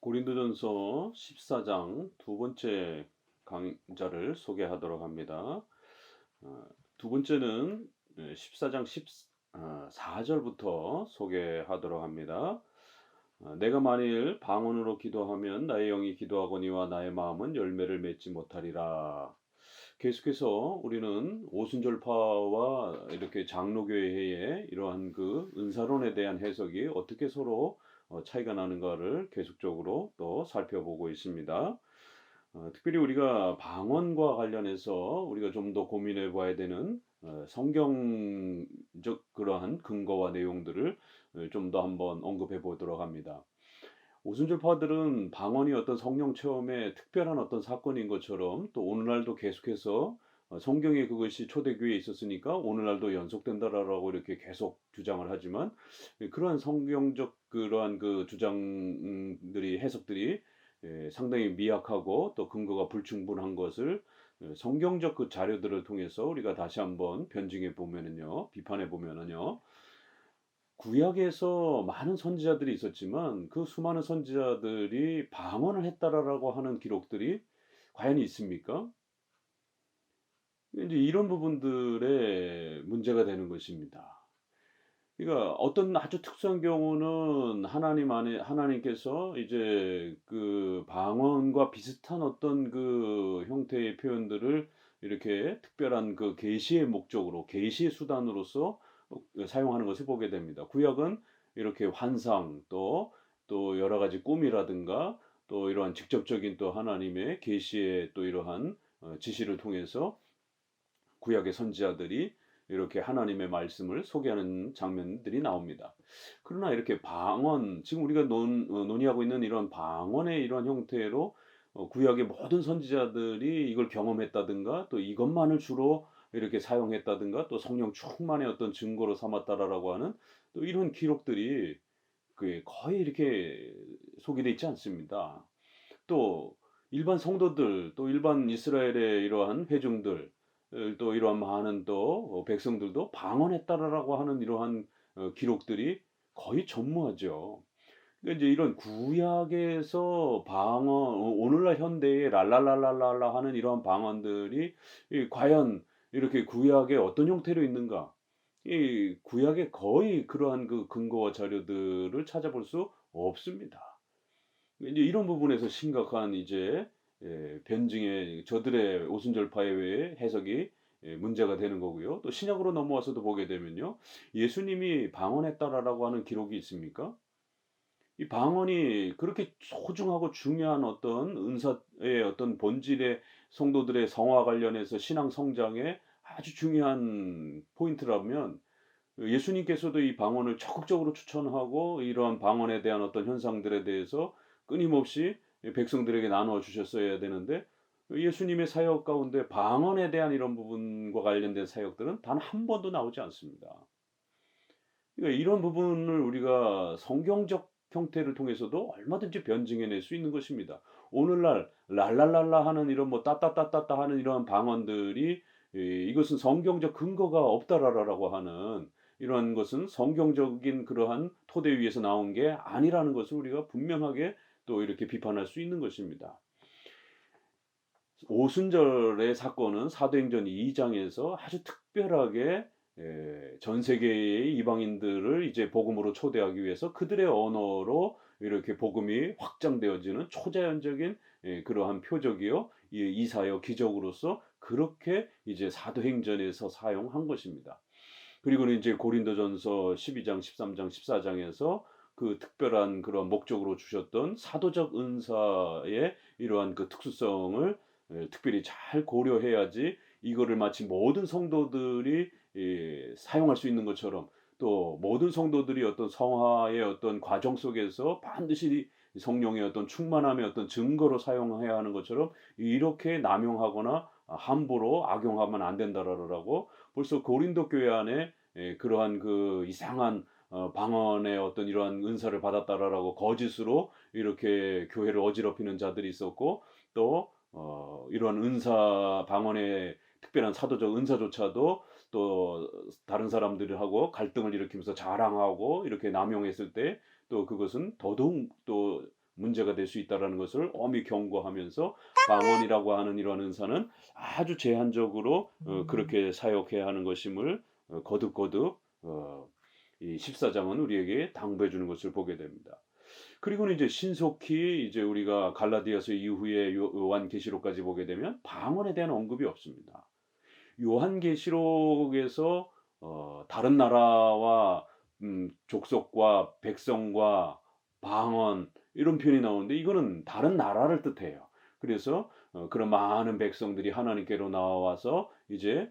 고린도전서 14장 두 번째 강좌를 소개하도록 합니다. 두 번째는 14장 14절부터 소개하도록 합니다. 내가 만일 방언으로 기도하면 나의 영이 기도하거니와 나의 마음은 열매를 맺지 못하리라. 계속해서 우리는 오순절파와 이렇게 장로교회의 이러한 그 은사론에 대한 해석이 어떻게 서로 차이가 나는가를 계속적으로 또 살펴보고 있습니다. 특별히 우리가 방언과 관련해서 우리가 좀 더 고민해 봐야 되는 성경적 그러한 근거와 내용들을 좀 더 한번 언급해 보도록 합니다. 오순절파들은 방언이 어떤 성령 체험의 특별한 어떤 사건인 것처럼 또 오늘날도 계속해서 성경에 그것이 초대교회에 있었으니까 오늘날도 연속된다라고 이렇게 계속 주장을 하지만 그러한 성경적 그러한 그 주장들이 해석들이 상당히 미약하고 또 근거가 불충분한 것을 성경적 그 자료들을 통해서 우리가 다시 한번 변증해 보면은요, 비판해 보면은요, 구약에서 많은 선지자들이 있었지만 그 수많은 선지자들이 방언을 했다라고 하는 기록들이 과연 있습니까? 이제 이런 부분들에 문제가 되는 것입니다. 그러니까 어떤 아주 특수한 경우는 하나님께서 이제 그 방언과 비슷한 어떤 그 형태의 표현들을 이렇게 특별한 그 계시의 목적으로 계시의 수단으로서 사용하는 것을 보게 됩니다. 구약은 이렇게 환상 또 여러 가지 꿈이라든가 또 이러한 직접적인 또 하나님의 계시의 또 이러한 지시를 통해서 구약의 선지자들이 이렇게 하나님의 말씀을 소개하는 장면들이 나옵니다. 그러나 이렇게 방언, 지금 우리가 논의하고 있는 이런 방언의 이런 형태로 구약의 모든 선지자들이 이걸 경험했다든가 또 이것만을 주로 이렇게 사용했다든가 또 성령 충만의 어떤 증거로 삼았다라고 하는 또 이런 기록들이 거의 이렇게 소개되어 있지 않습니다. 또 일반 성도들 또 일반 이스라엘의 이러한 회중들 또 이러한 많은 또 백성들도 방언했다라고 하는 이러한 기록들이 거의 전무하죠. 그러니까 이제 이런 구약에서 방언 오늘날 현대의 랄랄랄랄랄라 하는 이러한 방언들이 과연 이렇게 구약에 어떤 형태로 있는가? 이 구약에 거의 그러한 그 근거와 자료들을 찾아볼 수 없습니다. 이제 이런 부분에서 심각한 이제 변증의 저들의 오순절파의 해석이 문제가 되는 거고요. 또 신약으로 넘어와서도 보게 되면요. 예수님이 방언했다라고 하는 기록이 있습니까? 이 방언이 그렇게 소중하고 중요한 어떤 은사의 어떤 본질의 성도들의 성화 관련해서 신앙 성장에 아주 중요한 포인트라면 예수님께서도 이 방언을 적극적으로 추천하고 이러한 방언에 대한 어떤 현상들에 대해서 끊임없이 백성들에게 나누어 주셨어야 되는데 예수님의 사역 가운데 방언에 대한 이런 부분과 관련된 사역들은 단 한 번도 나오지 않습니다. 그러니까 이런 부분을 우리가 성경적 형태를 통해서도 얼마든지 변증해낼 수 있는 것입니다. 오늘날 랄랄랄라 하는 이런 뭐 따따따따따 하는 이러한 방언들이 이것은 성경적 근거가 없다라고 하는 이러한 것은 성경적인 그러한 토대 위에서 나온 게 아니라는 것을 우리가 분명하게 또 이렇게 비판할 수 있는 것입니다. 오순절의 사건은 사도행전 2장에서 아주 특별하게 전 세계의 이방인들을 이제 복음으로 초대하기 위해서 그들의 언어로 이렇게 복음이 확장되어지는 초자연적인 그러한 표적이요 이사여 기적으로서 그렇게 이제 사도행전에서 사용한 것입니다. 그리고는 이제 고린도전서 12장, 13장, 14장에서 그 특별한 그런 목적으로 주셨던 사도적 은사의 이러한 그 특수성을 특별히 잘 고려해야지 이거를 마치 모든 성도들이 사용할 수 있는 것처럼 또 모든 성도들이 어떤 성화의 어떤 과정 속에서 반드시 성령의 어떤 충만함의 어떤 증거로 사용해야 하는 것처럼 이렇게 남용하거나 함부로 악용하면 안 된다라고 벌써 고린도 교회 안에 그러한 그 이상한 방언의 어떤 이러한 은사를 받았다라고 거짓으로 이렇게 교회를 어지럽히는 자들이 있었고 또 이러한 은사 방언의 특별한 사도적 은사조차도 또 다른 사람들하고 갈등을 일으키면서 자랑하고 이렇게 남용했을 때 또 그것은 더더욱 또 문제가 될 수 있다라는 것을 엄히 경고하면서 방언이라고 하는 이러한 은사는 아주 제한적으로 그렇게 사역해야 하는 것임을 거듭거듭 이 14장은 우리에게 당부해 주는 것을 보게 됩니다. 그리고는 이제 신속히 이제 우리가 갈라디아서 이후에 요한계시록까지 보게 되면 방언에 대한 언급이 없습니다. 요한계시록에서 다른 나라와 족속과 백성과 방언 이런 표현이 나오는데 이거는 다른 나라를 뜻해요. 그래서 그런 많은 백성들이 하나님께로 나와서 이제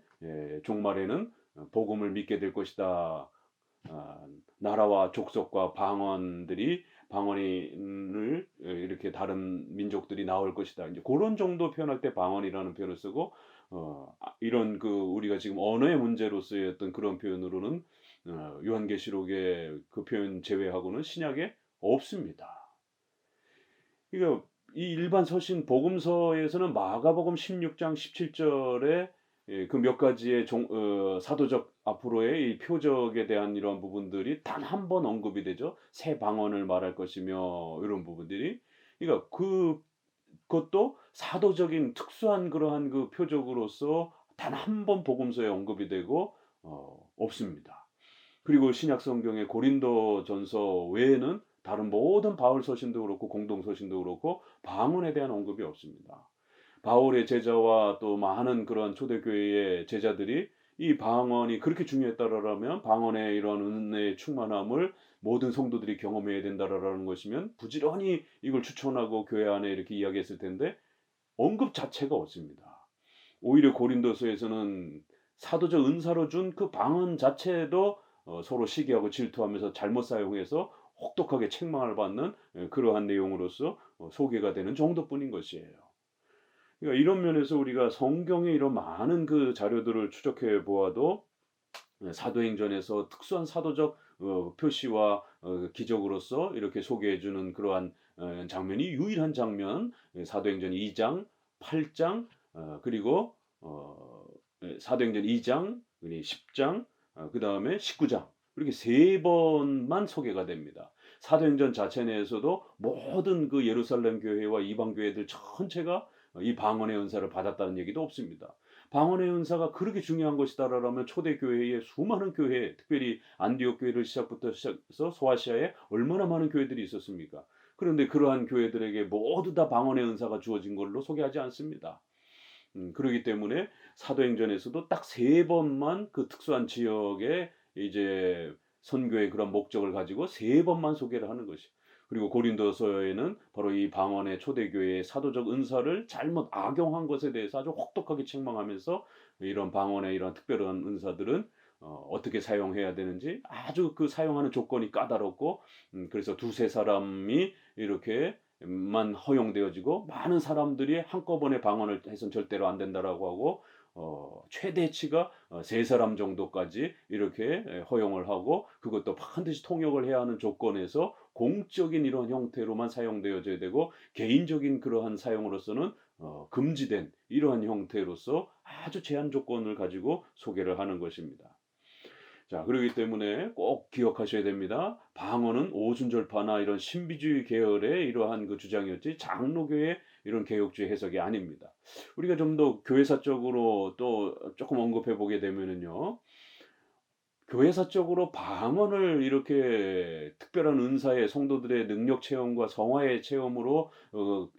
종말에는 복음을 믿게 될 것이다. 나라와 족속과 방언들이 방언을 이렇게 다른 민족들이 나올 것이다. 이제 그런 정도 표현할 때 방언이라는 표현을 쓰고 이런 그 우리가 지금 언어의 문제로서의 어떤 그런 표현으로는 요한계시록의 그 표현 제외하고는 신약에 없습니다. 그러니까 이 일반 서신 복음서에서는 마가복음 16장 17절에 그 몇 가지의 사도적 앞으로의 이 표적에 대한 이런 부분들이 단 한 번 언급이 되죠. 새 방언을 말할 것이며 이런 부분들이. 그러니까 그것도 사도적인 특수한 그러한 그 표적으로서 단 한 번 복음서에 언급이 되고 없습니다. 그리고 신약 성경의 고린도전서 외에는 다른 모든 바울 서신도 그렇고 공동 서신도 그렇고 방언에 대한 언급이 없습니다. 바울의 제자와 또 많은 그런 초대교회의 제자들이 이 방언이 그렇게 중요했다라면 방언의 이런 은혜의 충만함을 모든 성도들이 경험해야 된다라는 것이면 부지런히 이걸 추천하고 교회 안에 이렇게 이야기했을 텐데 언급 자체가 없습니다. 오히려 고린도서에서는 사도적 은사로 준 그 방언 자체도 서로 시기하고 질투하면서 잘못 사용해서 혹독하게 책망을 받는 그러한 내용으로서 소개가 되는 정도뿐인 것이에요. 그러니까 이런 면에서 우리가 성경의 이런 많은 그 자료들을 추적해 보아도 사도행전에서 특수한 사도적 표시와 기적으로서 이렇게 소개해 주는 그러한 장면이 유일한 장면 사도행전 2장, 8장 그리고 사도행전 2장, 10장, 그다음에 19장 이렇게 세 번만 소개가 됩니다. 사도행전 자체 내에서도 모든 그 예루살렘 교회와 이방 교회들 전체가 이 방언의 은사를 받았다는 얘기도 없습니다. 방언의 은사가 그렇게 중요한 것이다라면 초대교회의 수많은 교회, 특별히 안디옥 교회를 시작부터 시작해서 소아시아에 얼마나 많은 교회들이 있었습니까? 그런데 그러한 교회들에게 모두 다 방언의 은사가 주어진 걸로 소개하지 않습니다. 그렇기 때문에 사도행전에서도 딱 세 번만 그 특수한 지역에 이제 선교의 그런 목적을 가지고 세 번만 소개를 하는 것이. 그리고 고린도서에는 바로 이 방언의 초대교회의 사도적 은사를 잘못 악용한 것에 대해서 아주 혹독하게 책망하면서 이런 방언의 이런 특별한 은사들은 어떻게 사용해야 되는지 아주 그 사용하는 조건이 까다롭고 그래서 두세 사람이 이렇게만 허용되어지고 많은 사람들이 한꺼번에 방언을 해서는 절대로 안 된다라고 하고 최대치가 세 사람 정도까지 이렇게 허용을 하고 그것도 반드시 통역을 해야 하는 조건에서 공적인 이런 형태로만 사용되어져야 되고 개인적인 그러한 사용으로서는 금지된 이러한 형태로서 아주 제한 조건을 가지고 소개를 하는 것입니다. 자, 그렇기 때문에 꼭 기억하셔야 됩니다. 방언은 오순절파나 이런 신비주의 계열의 이러한 그 주장이었지 장로교의 이런 개혁주의 해석이 아닙니다. 우리가 좀 더 교회사적으로 또 조금 언급해 보게 되면은요. 교회사적으로 방언을 이렇게 특별한 은사의 성도들의 능력 체험과 성화의 체험으로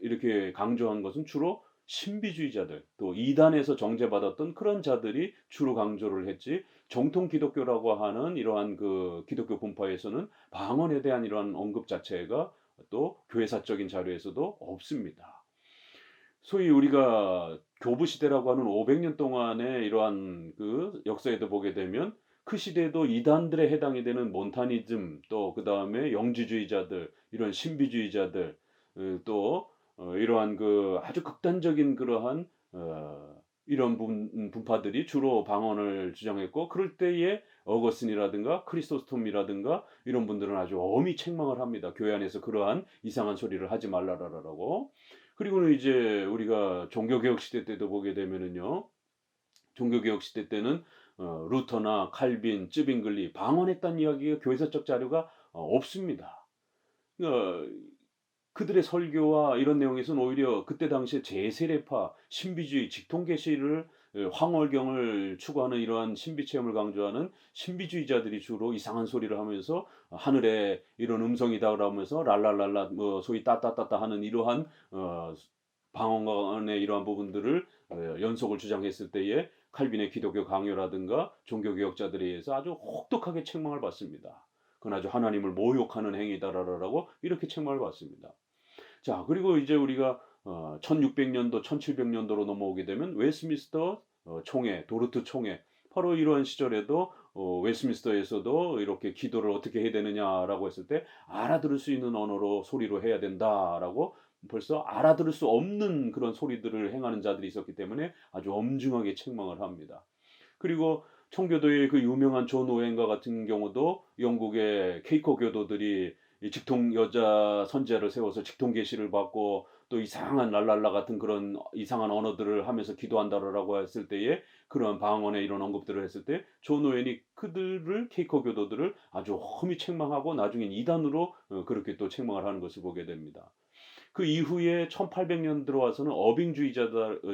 이렇게 강조한 것은 주로 신비주의자들 또 이단에서 정죄받았던 그런 자들이 주로 강조를 했지 정통 기독교라고 하는 이러한 그 기독교 분파에서는 방언에 대한 이러한 언급 자체가 또 교회사적인 자료에서도 없습니다. 소위 우리가 교부 시대라고 하는 500년 동안의 이러한 그 역사에도 보게 되면 그 시대에도 이단들에 해당이 되는 몬타니즘 또 그다음에 영지주의자들 이런 신비주의자들 또 이러한 그 아주 극단적인 그러한 이런 분파들이 주로 방언을 주장했고 그럴 때에 어거스틴이라든가 크리소스톰이라든가 이런 분들은 아주 엄히 책망을 합니다. 교회 안에서 그러한 이상한 소리를 하지 말라라라고. 그리고는 이제 우리가 종교개혁 시대 때도 보게 되면은요. 종교개혁 시대 때는 루터나 칼빈, 쯔빙글리 방언했다는 이야기가 교회사적 자료가 없습니다. 그러니까 그들의 설교와 이런 내용에서는 오히려 그때 당시에 제세례파, 신비주의, 직통계시를 황홀경을 추구하는 이러한 신비 체험을 강조하는 신비주의자들이 주로 이상한 소리를 하면서 하늘에 이런 음성이다 그러면서 랄랄랄라 뭐 소위 따따따따 하는 이러한 방언의 이러한 부분들을 연속을 주장했을 때에 칼빈의 기독교 강요라든가 종교개혁자들에 의해서 아주 혹독하게 책망을 받습니다. 그건 아주 하나님을 모욕하는 행위다라고 이렇게 책망을 받습니다. 자, 그리고 이제 우리가 1600년도, 1700년도로 넘어오게 되면 웨스트민스터 총회, 도르트 총회, 바로 이러한 시절에도 웨스트민스터에서도 이렇게 기도를 어떻게 해야 되느냐라고 했을 때 알아들을 수 있는 언어로 소리로 해야 된다라고 벌써 알아들을 수 없는 그런 소리들을 행하는 자들이 있었기 때문에 아주 엄중하게 책망을 합니다. 그리고 청교도의 그 유명한 존 오웬과 같은 경우도 영국의 케이커 교도들이 이 직통 여자 선지자를 세워서 직통 계시를 받고 또 이상한 랄랄라 같은 그런 이상한 언어들을 하면서 기도한다라고 했을 때에 그러한 방언의 이런 언급들을 했을 때 존 오웬이 그들을 케이커 교도들을 아주 험히 책망하고 나중엔 이단으로 그렇게 또 책망을 하는 것을 보게 됩니다. 그 이후에 1800년 들어와서는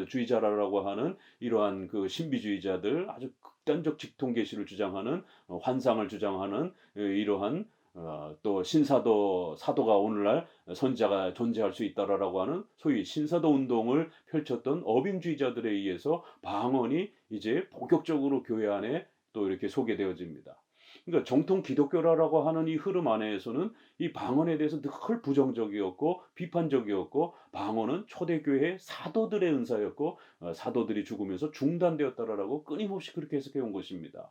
주의자라고 하는 이러한 그 신비주의자들 아주 극단적 직통 계시를 주장하는 환상을 주장하는 이러한 또 신사도 사도가 오늘날 선지자가 존재할 수 있다라고 하는 소위 신사도 운동을 펼쳤던 어빙주의자들에 의해서 방언이 이제 본격적으로 교회 안에 또 이렇게 소개되어집니다. 그러니까 정통 기독교라고 하는 이 흐름 안에서는 이 방언에 대해서 늘 부정적이었고 비판적이었고 방언은 초대교회 사도들의 은사였고 사도들이 죽으면서 중단되었다라고 끊임없이 그렇게 해석해 온 것입니다.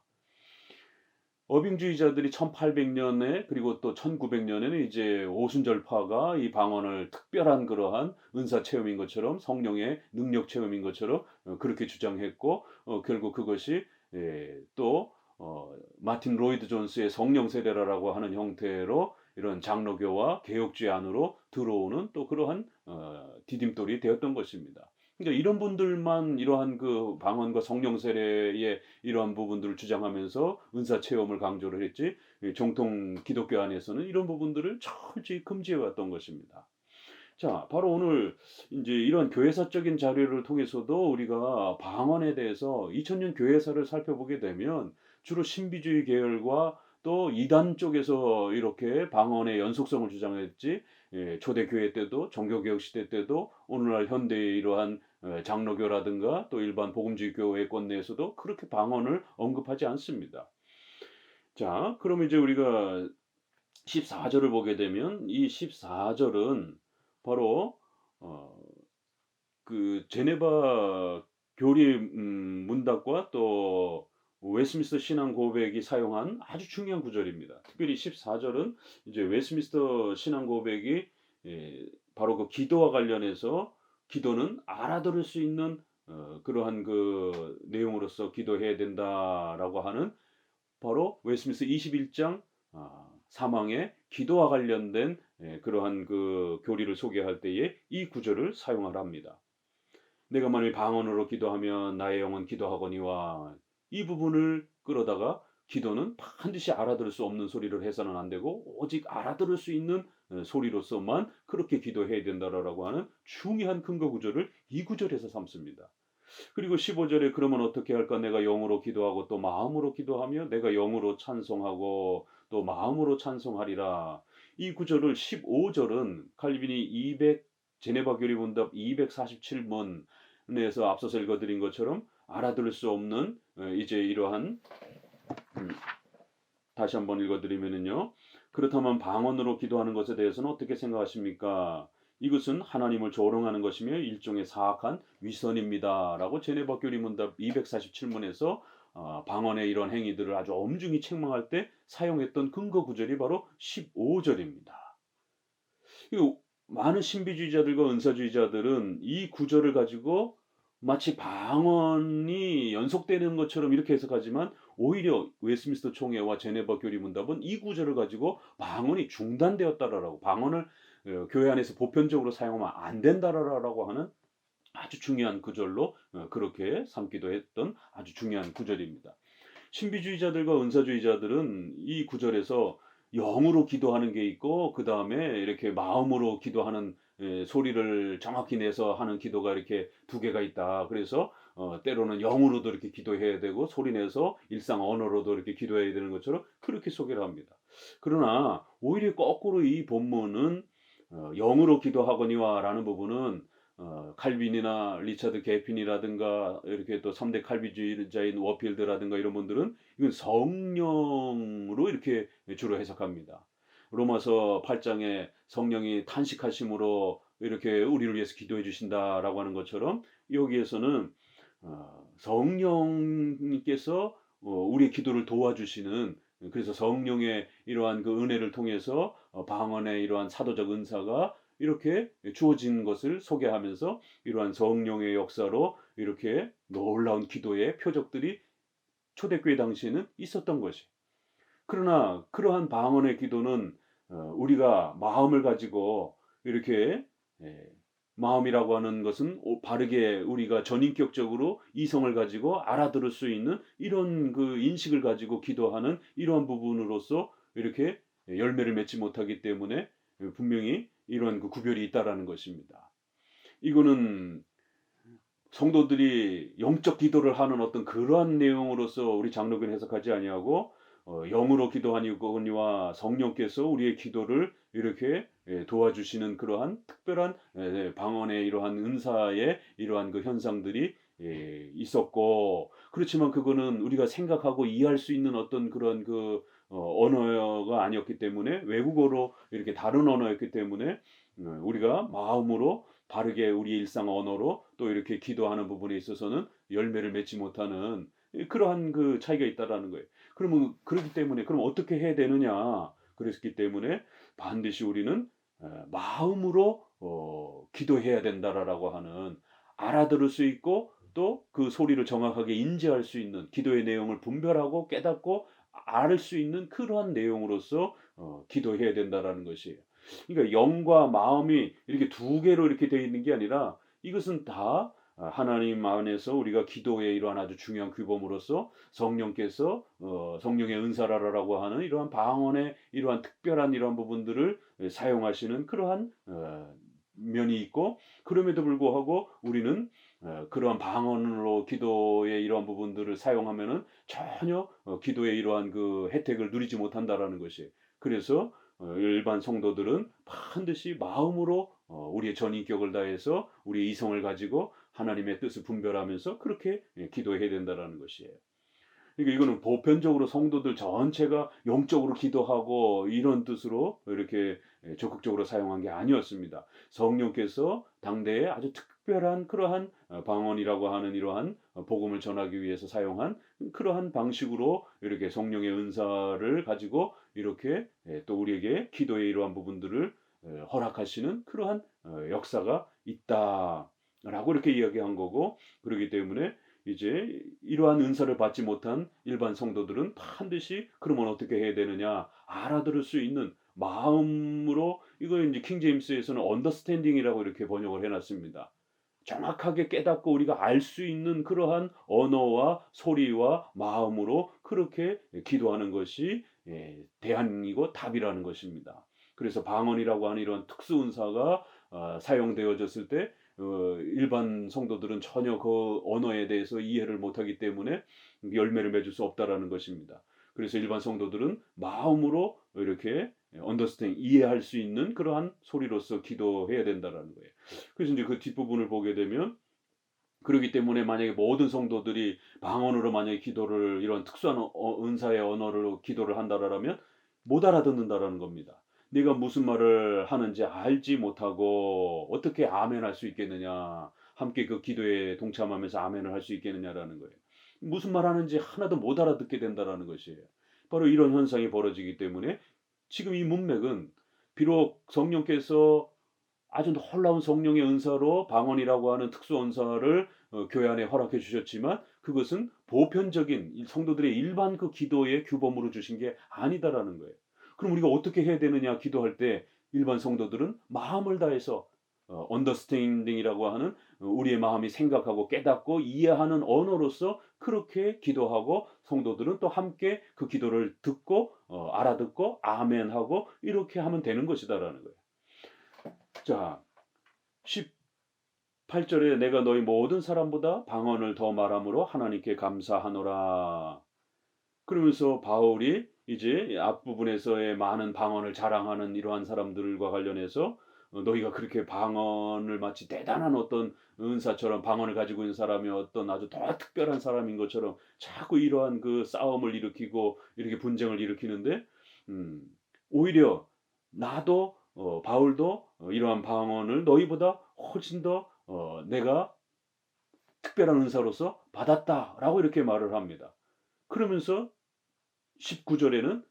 어빙주의자들이 1800년에 그리고 또 1900년에는 이제 오순절파가 이 방언을 특별한 그러한 은사 체험인 것처럼 성령의 능력 체험인 것처럼 그렇게 주장했고 결국 그것이 또 마틴 로이드 존스의 성령 세례라고 하는 형태로 이런 장로교와 개혁주의 안으로 들어오는 또 그러한 디딤돌이 되었던 것입니다. 그러니까 이런 분들만 이러한 그 방언과 성령 세례의 이러한 부분들을 주장하면서 은사 체험을 강조를 했지 정통 기독교 안에서는 이런 부분들을 철저히 금지해 왔던 것입니다. 자, 바로 오늘 인제 이런 교회사적인 자료를 통해서도 우리가 방언에 대해서 2000년 교회사를 살펴보게 되면 주로 신비주의 계열과 또 이단 쪽에서 이렇게 방언의 연속성을 주장했지 초대교회 때도 종교개혁 시대 때도 오늘날 현대의 이러한 장로교라든가 또 일반 복음주의 교회권 내에서도 그렇게 방언을 언급하지 않습니다. 자, 그러면 이제 우리가 14절을 보게 되면 이 14절은 바로 어 그 제네바 교리 문답과 또 웨스트민스터 신앙 고백이 사용한 아주 중요한 구절입니다. 특별히 14절은 이제 웨스트민스터 신앙 고백이 바로 그 기도와 관련해서 기도는 알아들을 수 있는 그러한 그 내용으로서 기도해야 된다라고 하는 바로 웨스트민스터 21장 사망의 기도와 관련된 그러한 그 교리를 소개할 때에 이 구절을 사용을 합니다. 내가 만일 방언으로 기도하면 나의 영은 기도하거니와 이 부분을 끌어다가 기도는 반드시 알아들을 수 없는 소리를 해서는 안 되고 오직 알아들을 수 있는 소리로서만 그렇게 기도해야 된다라고 하는 중요한 근거 구절을 이 구절에서 삼습니다. 그리고 15절에 그러면 어떻게 할까? 내가 영으로 기도하고 또 마음으로 기도하며 내가 영으로 찬송하고 또 마음으로 찬송하리라. 이 구절을 15절은 칼빈이 제네바 교리 문답 247문에서 앞서서 읽어드린 것처럼 알아들을 수 없는 이제 이러한 다시 한번 읽어드리면은요. 그렇다면 방언으로 기도하는 것에 대해서는 어떻게 생각하십니까? 이것은 하나님을 조롱하는 것이며 일종의 사악한 위선입니다라고 제네바 교리 문답 247문에서 방언의 이런 행위들을 아주 엄중히 책망할 때 사용했던 근거 구절이 바로 15절입니다. 많은 신비주의자들과 은사주의자들은 이 구절을 가지고 마치 방언이 연속되는 것처럼 이렇게 해석하지만 오히려 웨스트민스터 총회와 제네바 교리 문답은 이 구절을 가지고 방언이 중단되었다라고 방언을 교회 안에서 보편적으로 사용하면 안 된다라고 하는 아주 중요한 구절로 그렇게 삼기도 했던 아주 중요한 구절입니다. 신비주의자들과 은사주의자들은 이 구절에서 영으로 기도하는 게 있고 그다음에 이렇게 마음으로 기도하는 소리를 정확히 내서 하는 기도가 이렇게 두 개가 있다. 그래서 때로는 영으로도 이렇게 기도해야 되고 소리 내서 일상 언어로도 이렇게 기도해야 되는 것처럼 그렇게 소개를 합니다. 그러나 오히려 거꾸로 이 본문은 영으로 기도하거니와라는 부분은 칼빈이나 리차드 게핀이라든가 이렇게 또 3대 칼빈주의자인 워필드라든가 이런 분들은 이건 성령으로 이렇게 주로 해석합니다. 로마서 8장에 성령이 탄식하심으로 이렇게 우리를 위해서 기도해 주신다라고 하는 것처럼 여기에서는 성령님께서 우리의 기도를 도와주시는, 그래서 성령의 이러한 그 은혜를 통해서 방언의 이러한 사도적 은사가 이렇게 주어진 것을 소개하면서 이러한 성령의 역사로 이렇게 놀라운 기도의 표적들이 초대교회 당시에는 있었던 것이. 그러나 그러한 방언의 기도는 우리가 마음을 가지고 이렇게 예, 마음이라고 하는 것은 바르게 우리가 전인격적으로 이성을 가지고 알아들을 수 있는 이런 그 인식을 가지고 기도하는 이러한 부분으로서 이렇게 열매를 맺지 못하기 때문에 분명히 이런 그 구별이 있다라는 것입니다. 이거는 성도들이 영적 기도를 하는 어떤 그러한 내용으로서 우리 장로교는 해석하지 아니하고 영으로 기도하니와 성령께서 우리의 기도를 이렇게 도와주시는 그러한 특별한 방언의 이러한 은사의 이러한 그 현상들이 있었고, 그렇지만 그거는 우리가 생각하고 이해할 수 있는 어떤 그런 그 언어가 아니었기 때문에, 외국어로 이렇게 다른 언어였기 때문에 우리가 마음으로 바르게 우리의 일상 언어로 또 이렇게 기도하는 부분에 있어서는 열매를 맺지 못하는 그러한 그 차이가 있다라는 거예요. 그러면 그렇기 때문에 그럼 어떻게 해야 되느냐? 그랬기 때문에 반드시 우리는 마음으로 기도해야 된다라고 하는, 알아들을 수 있고 또 그 소리를 정확하게 인지할 수 있는, 기도의 내용을 분별하고 깨닫고 알 수 있는 그러한 내용으로서 기도해야 된다라는 것이에요. 그러니까 영과 마음이 이렇게 두 개로 이렇게 되어 있는 게 아니라 이것은 다 하나님 안에서 우리가 기도의 이러한 아주 중요한 규범으로서 성령께서 성령의 은사라라고 하는 이러한 방언의 이러한 특별한 이러한 부분들을 사용하시는 그러한 면이 있고, 그럼에도 불구하고 우리는 그러한 방언으로 기도의 이러한 부분들을 사용하면은 전혀 기도의 이러한 그 혜택을 누리지 못한다라는 것이. 그래서 일반 성도들은 반드시 마음으로 우리의 전인격을 다해서 우리의 이성을 가지고 하나님의 뜻을 분별하면서 그렇게 기도해야 된다라는 것이에요. 그러니까 이거는 보편적으로 성도들 전체가 영적으로 기도하고 이런 뜻으로 이렇게 적극적으로 사용한 게 아니었습니다. 성령께서 당대에 아주 특별한 그러한 방언이라고 하는 이러한 복음을 전하기 위해서 사용한 그러한 방식으로 이렇게 성령의 은사를 가지고 이렇게 또 우리에게 기도의 이러한 부분들을 허락하시는 그러한 역사가 있다라고 이렇게 이야기한 거고, 그렇기 때문에 이제 이러한 은사를 받지 못한 일반 성도들은 반드시 그러면 어떻게 해야 되느냐, 알아들을 수 있는 마음으로, 이거 이제 킹 제임스에서는 언더스탠딩이라고 이렇게 번역을 해놨습니다. 정확하게 깨닫고 우리가 알 수 있는 그러한 언어와 소리와 마음으로 그렇게 기도하는 것이 대안이고 답이라는 것입니다. 그래서 방언이라고 하는 이런 특수 은사가 사용되어졌을 때 일반 성도들은 전혀 그 언어에 대해서 이해를 못하기 때문에 열매를 맺을 수 없다라는 것입니다. 그래서 일반 성도들은 마음으로 이렇게 언더스탠 이해할 수 있는 그러한 소리로서 기도해야 된다라는 거예요. 그래서 이제 그 뒷부분을 보게 되면, 그렇기 때문에 만약에 모든 성도들이 방언으로 만약에 기도를 이런 특수한 은사의 언어로 기도를 한다라면 못 알아듣는다라는 겁니다. 네가 무슨 말을 하는지 알지 못하고 어떻게 아멘 할 수 있겠느냐. 함께 그 기도에 동참하면서 아멘을 할 수 있겠느냐라는 거예요. 무슨 말 하는지 하나도 못 알아듣게 된다라는 것이에요. 바로 이런 현상이 벌어지기 때문에 지금 이 문맥은 비록 성령께서 아주 놀라운 성령의 은사로 방언이라고 하는 특수 은사를 교회 안에 허락해 주셨지만 그것은 보편적인 성도들의 일반 그 기도의 규범으로 주신 게 아니다라는 거예요. 그럼 우리가 어떻게 해야 되느냐, 기도할 때 일반 성도들은 마음을 다해서 언더스탠딩이라고 하는 우리의 마음이 생각하고 깨닫고 이해하는 언어로서 그렇게 기도하고 성도들은 또 함께 그 기도를 듣고 알아듣고 아멘하고 이렇게 하면 되는 것이다라는 거예요. 자, 18절에 내가 너희 모든 사람보다 방언을 더 말함으로 하나님께 감사하노라. 그러면서 바울이 이제 앞부분에서의 많은 방언을 자랑하는 이러한 사람들과 관련해서 너희가 그렇게 방언을 마치 대단한 어떤 은사처럼 방언을 가지고 있는 사람이 어떤 아주 더 특별한 사람인 것처럼 자꾸 이러한 그 싸움을 일으키고 이렇게 분쟁을 일으키는데 음, 오히려 나도 바울도 이러한 방언을 너희보다 훨씬 더 내가 특별한 은사로서 받았다라고 이렇게 말을 합니다. 그러면서 19절에는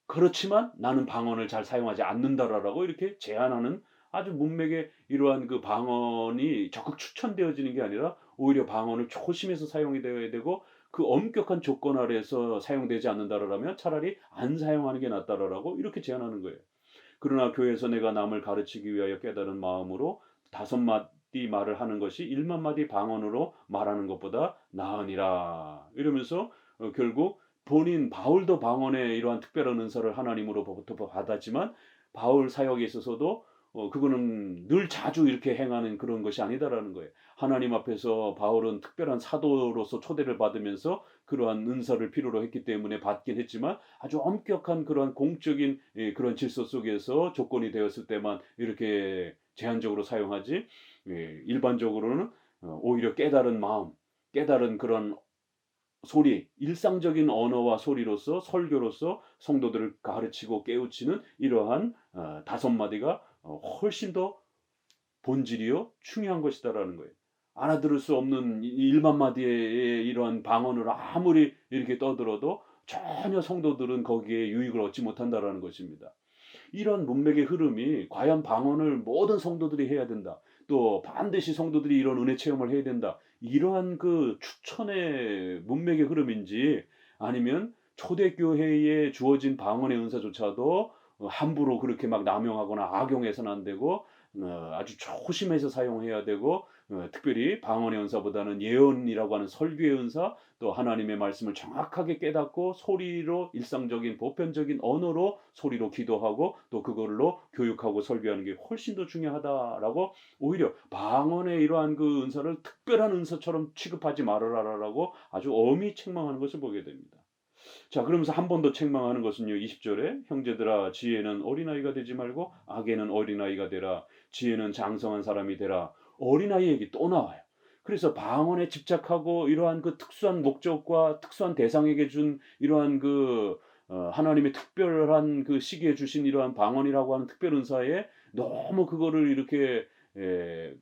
그렇지만 나는 방언을 잘 사용하지 않는다라고 이렇게 제안하는 아주 문맥의 이러한 그 방언이 적극 추천되어지는 게 아니라 오히려 방언을 조심해서 사용이 되어야 되고 그 엄격한 조건 아래에서 사용되지 않는다라면 차라리 안 사용하는 게 낫다라고 이렇게 제안하는 거예요. 그러나 교회에서 내가 남을 가르치기 위하여 깨달은 마음으로 5마디 말을 하는 것이 1만 마디 방언으로 말하는 것보다 나으니라. 이러면서 결국 본인 바울도 방언의 이러한 특별한 은사를 하나님으로부터 받았지만 바울 사역에 있어서도 그거는 늘 자주 이렇게 행하는 그런 것이 아니다라는 거예요. 하나님 앞에서 바울은 특별한 사도로서 초대를 받으면서 그러한 은사를 필요로 했기 때문에 받긴 했지만 아주 엄격한 그러한 공적인 그런 질서 속에서 조건이 되었을 때만 이렇게 제한적으로 사용하지 일반적으로는 오히려 깨달은 마음, 깨달은 그런 소리, 일상적인 언어와 소리로서 설교로서 성도들을 가르치고 깨우치는 이러한 5마디가 훨씬 더 본질이요 중요한 것이다라는 거예요. 알아들을 수 없는 1만 마디의 이러한 방언을 아무리 이렇게 떠들어도 전혀 성도들은 거기에 유익을 얻지 못한다라는 것입니다. 이런 문맥의 흐름이 과연 방언을 모든 성도들이 해야 된다. 또 반드시 성도들이 이런 은혜 체험을 해야 된다. 이러한 그 추천의 문맥의 흐름인지 아니면 초대교회에 주어진 방언의 은사조차도 함부로 그렇게 막 남용하거나 악용해서는 안 되고 아주 조심해서 사용해야 되고 특별히 방언의 은사보다는 예언이라고 하는 설교의 은사 또 하나님의 말씀을 정확하게 깨닫고 소리로 일상적인 보편적인 언어로 소리로 기도하고 또 그걸로 교육하고 설교하는 게 훨씬 더 중요하다라고 오히려 방언의 이러한 그 은사를 특별한 은사처럼 취급하지 말아라라고 아주 엄히 책망하는 것을 보게 됩니다. 자, 그러면서 한 번 더 책망하는 것은요. 20절에 형제들아 지혜는 어린아이가 되지 말고 악에는 어린아이가 되라. 지혜는 장성한 사람이 되라. 어린아이 얘기 또 나와요. 그래서 방언에 집착하고 이러한 그 특수한 목적과 특수한 대상에게 준 이러한 그 하나님의 특별한 그 시기에 주신 이러한 방언이라고 하는 특별 은사에 너무 그거를 이렇게 에,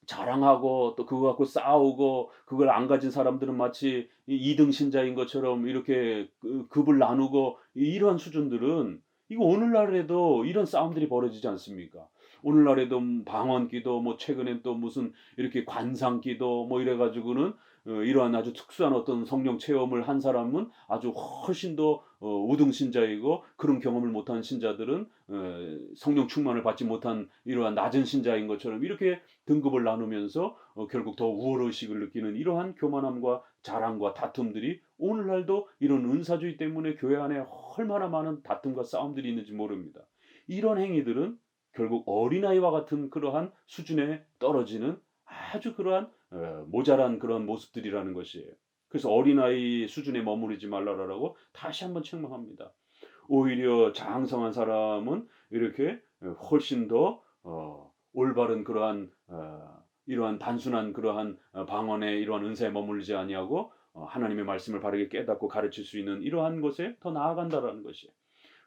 자랑하고 또 그거 갖고 싸우고 그걸 안 가진 사람들은 마치 이 2등 신자인 것처럼 이렇게 급을 나누고 이러한 수준들은 이거 오늘날에도 이런 싸움들이 벌어지지 않습니까? 오늘날에도 방언기도 뭐 최근엔 또 무슨 이렇게 관상기도 뭐 이래 가지고는 이러한 아주 특수한 어떤 성령 체험을 한 사람은 아주 훨씬 더 우등 신자이고 그런 경험을 못한 신자들은 성령 충만을 받지 못한 이러한 낮은 신자인 것처럼 이렇게 등급을 나누면서 결국 더 우월의식을 느끼는 이러한 교만함과 자랑과 다툼들이 오늘날도 이런 은사주의 때문에 교회 안에 얼마나 많은 다툼과 싸움들이 있는지 모릅니다. 이런 행위들은 결국 어린아이와 같은 그러한 수준에 떨어지는 아주 그러한 모자란 그런 모습들이라는 것이에요. 그래서 어린아이 수준에 머무르지 말라라고 다시 한번 책망합니다. 오히려 장성한 사람은 이렇게 훨씬 더 올바른 그러한 이러한 단순한 그러한 방언의 이러한 은사에 머물지 아니하고 하나님의 말씀을 바르게 깨닫고 가르칠 수 있는 이러한 것에 더 나아간다라는 것이에요.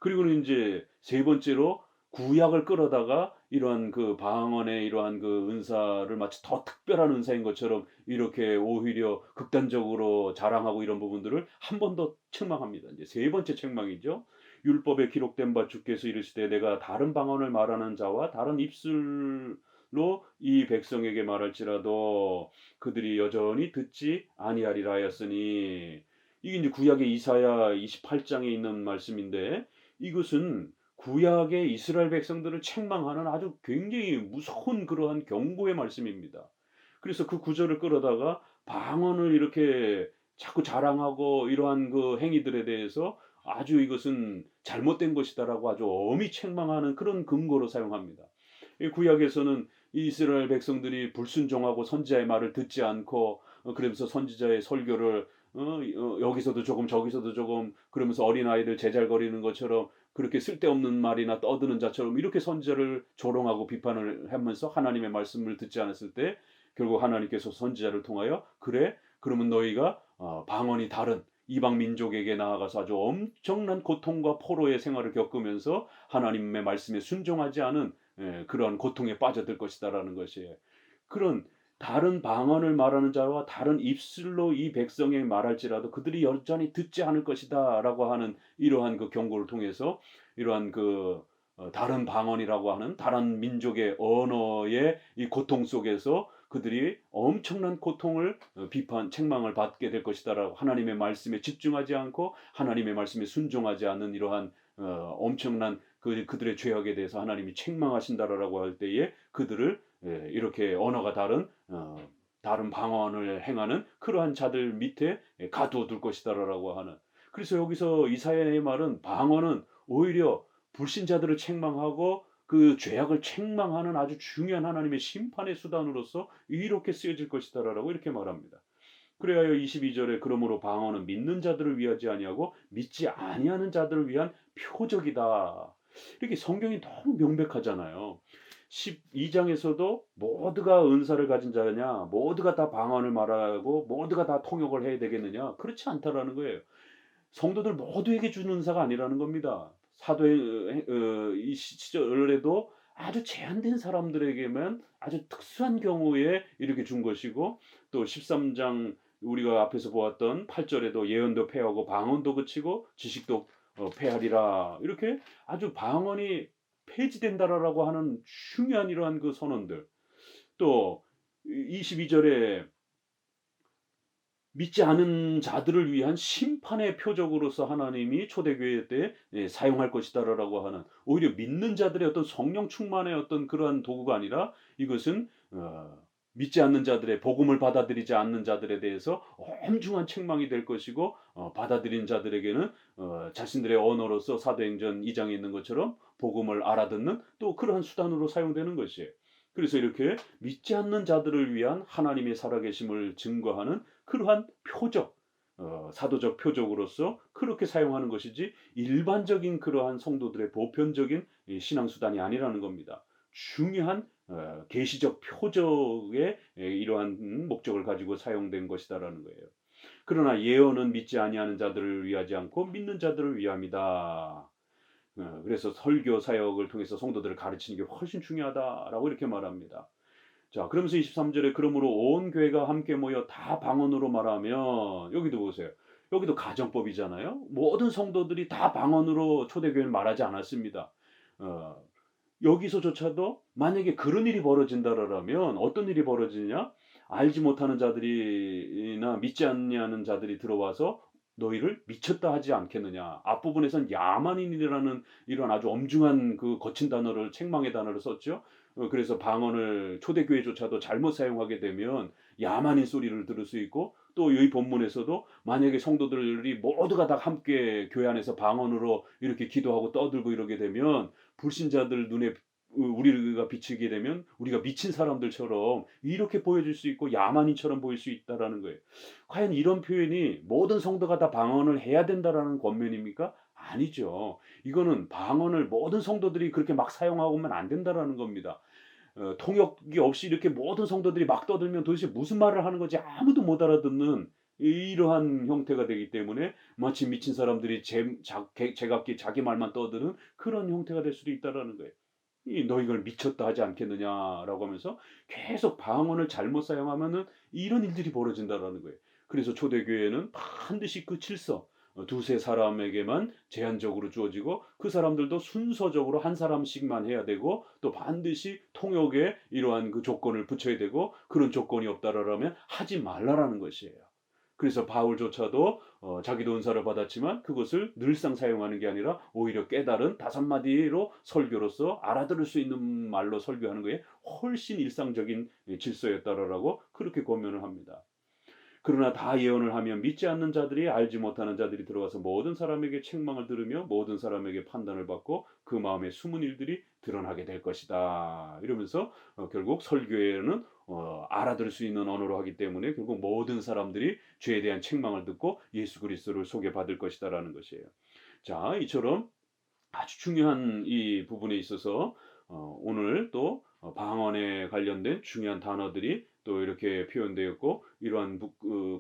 그리고는 이제 세 번째로 구약을 끌어다가 이러한 그 방언의 이러한 그 은사를 마치 더 특별한 은사인 것처럼 이렇게 오히려 극단적으로 자랑하고 이런 부분들을 한 번 더 책망합니다. 이제 세 번째 책망이죠. 율법에 기록된 바 주께서 이르시되 내가 다른 방언을 말하는 자와 다른 입술로 이 백성에게 말할지라도 그들이 여전히 듣지 아니하리라 하였으니 이게 이제 구약의 이사야 28장에 있는 말씀인데 이것은 구약의 이스라엘 백성들을 책망하는 아주 굉장히 무서운 그러한 경고의 말씀입니다. 그래서 그 구절을 끌어다가 방언을 이렇게 자꾸 자랑하고 이러한 그 행위들에 대해서 아주 이것은 잘못된 것이다라고 아주 엄히 책망하는 그런 근거로 사용합니다. 이 구약에서는 이스라엘 백성들이 불순종하고 선지자의 말을 듣지 않고 그러면서 선지자의 설교를 여기서도 조금 저기서도 조금 그러면서 어린아이들 제잘거리는 것처럼 그렇게 쓸데없는 말이나 떠드는 자처럼 이렇게 선지자를 조롱하고 비판을 하면서 하나님의 말씀을 듣지 않았을 때 결국 하나님께서 선지자를 통하여 그래 그러면 너희가 방언이 다른 이방 민족에게 나아가서 아주 엄청난 고통과 포로의 생활을 겪으면서 하나님의 말씀에 순종하지 않은 그러한 고통에 빠져들 것이다라는 것이에요. 그런 다른 방언을 말하는 자와 다른 입술로 이 백성에 말할지라도 그들이 여전히 듣지 않을 것이다라고 하는 이러한 그 경고를 통해서 이러한 그 다른 방언이라고 하는 다른 민족의 언어의 이 고통 속에서 그들이 엄청난 고통을 비판, 책망을 받게 될 것이다라고 하나님의 말씀에 집중하지 않고 하나님의 말씀에 순종하지 않는 이러한 엄청난 그들의 죄악에 대해서 하나님이 책망하신다라고 할 때에 그들을 이렇게 언어가 다른 다른 방언을 행하는 그러한 자들 밑에 가두어둘 것이다라고 하는. 그래서 여기서 이사야의 말은 방언은 오히려 불신자들을 책망하고 그 죄악을 책망하는 아주 중요한 하나님의 심판의 수단으로서 이렇게 쓰여질 것이다라고 이렇게 말합니다. 그래야 22절에 그러므로 방언은 믿는 자들을 위하지 아니하고 믿지 아니하는 자들을 위한 표적이다. 이렇게 성경이 너무 명백하잖아요. 12장에서도 모두가 은사를 가진 자냐, 모두가 다 방언을 말하고 모두가 다 통역을 해야 되겠느냐? 그렇지 않다라는 거예요. 성도들 모두에게 주는 은사가 아니라는 겁니다. 사도의 이 시절에도 아주 제한된 사람들에게만 아주 특수한 경우에 이렇게 준 것이고 또 13장 우리가 앞에서 보았던 8절에도 예언도 폐하고 방언도 그치고 지식도 폐하리라 이렇게 아주 방언이 폐지된다라고 하는 중요한 이러한 그 선언들 또 22절에 믿지 않은 자들을 위한 심판의 표적으로서 하나님이 초대교회 때 사용할 것이다라고 하는 오히려 믿는 자들의 어떤 성령 충만의 어떤 그러한 도구가 아니라 이것은 믿지 않는 자들의 복음을 받아들이지 않는 자들에 대해서 엄중한 책망이 될 것이고 받아들인 자들에게는 자신들의 언어로서 사도행전 2장에 있는 것처럼 복음을 알아듣는 또 그러한 수단으로 사용되는 것이에요. 그래서 이렇게 믿지 않는 자들을 위한 하나님의 살아계심을 증거하는 그러한 표적, 사도적 표적으로서 그렇게 사용하는 것이지 일반적인 그러한 성도들의 보편적인 신앙수단이 아니라는 겁니다. 중요한 계시적 표적의 이러한 목적을 가지고 사용된 것이다라는 거예요. 그러나 예언은 믿지 아니하는 자들을 위하지 않고 믿는 자들을 위함이다. 그래서 설교 사역을 통해서 성도들을 가르치는 게 훨씬 중요하다라고 이렇게 말합니다. 자, 그러면서 23절에 그러므로 온 교회가 함께 모여 다 방언으로 말하면 여기도 보세요. 여기도 가정법이잖아요. 모든 성도들이 다 방언으로 초대교회는 말하지 않았습니다. 어, 여기서조차도 만약에 그런 일이 벌어진다라면 어떤 일이 벌어지냐? 알지 못하는 자들이나 믿지 않는 자들이 들어와서 너희를 미쳤다 하지 않겠느냐. 앞부분에선 야만인이라는 이런 아주 엄중한 그 거친 단어를 책망의 단어를 썼죠. 그래서 방언을 초대교회조차도 잘못 사용하게 되면 야만인 소리를 들을 수 있고 또 이 본문에서도 만약에 성도들이 모두가 다 함께 교회 안에서 방언으로 이렇게 기도하고 떠들고 이러게 되면 불신자들 눈에 우리가 비치게 되면 우리가 미친 사람들처럼 이렇게 보여질 수 있고 야만인처럼 보일 수 있다라는 거예요. 과연 이런 표현이 모든 성도가 다 방언을 해야 된다라는 권면입니까? 아니죠. 이거는 방언을 모든 성도들이 그렇게 막 사용하고는 안 된다라는 겁니다. 통역이 없이 이렇게 모든 성도들이 막 떠들면 도대체 무슨 말을 하는 건지 아무도 못 알아듣는 이러한 형태가 되기 때문에 마치 미친 사람들이 제각기 자기 말만 떠드는 그런 형태가 될 수도 있다라는 거예요. 너 이걸 미쳤다 하지 않겠느냐라고 하면서 계속 방언을 잘못 사용하면은 이런 일들이 벌어진다라는 거예요. 그래서 초대교회는 반드시 그 질서, 두세 사람에게만 제한적으로 주어지고 그 사람들도 순서적으로 한 사람씩만 해야 되고 또 반드시 통역에 이러한 그 조건을 붙여야 되고 그런 조건이 없다라면 하지 말라라는 것이에요. 그래서 바울조차도 자기도 은사를 받았지만 그것을 늘상 사용하는 게 아니라 오히려 깨달은 다섯 마디로 설교로서 알아들을 수 있는 말로 설교하는 것에 훨씬 일상적인 질서였다라고 그렇게 권면을 합니다. 그러나 다 예언을 하면 믿지 않는 자들이, 알지 못하는 자들이 들어와서 모든 사람에게 책망을 들으며 모든 사람에게 판단을 받고 그 마음에 숨은 일들이 드러나게 될 것이다. 이러면서 결국 설교에는 알아들을 수 있는 언어로 하기 때문에 결국 모든 사람들이 죄에 대한 책망을 듣고 예수 그리스도를 소개받을 것이다라는 것이에요. 자, 이처럼 아주 중요한 이 부분에 있어서 오늘 또 방언에 관련된 중요한 단어들이 또 이렇게 표현되었고, 이러한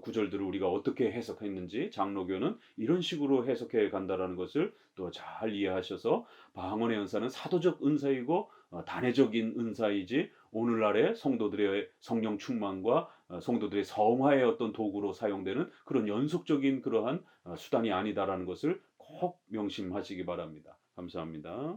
구절들을 우리가 어떻게 해석했는지 장로교는 이런 식으로 해석해 간다라는 것을 또 잘 이해하셔서, 방언의 은사는 사도적 은사이고 단회적인 은사이지 오늘날의 성도들의 성령 충만과 성도들의 성화의 어떤 도구로 사용되는 그런 연속적인 그러한 수단이 아니다라는 것을 꼭 명심하시기 바랍니다. 감사합니다.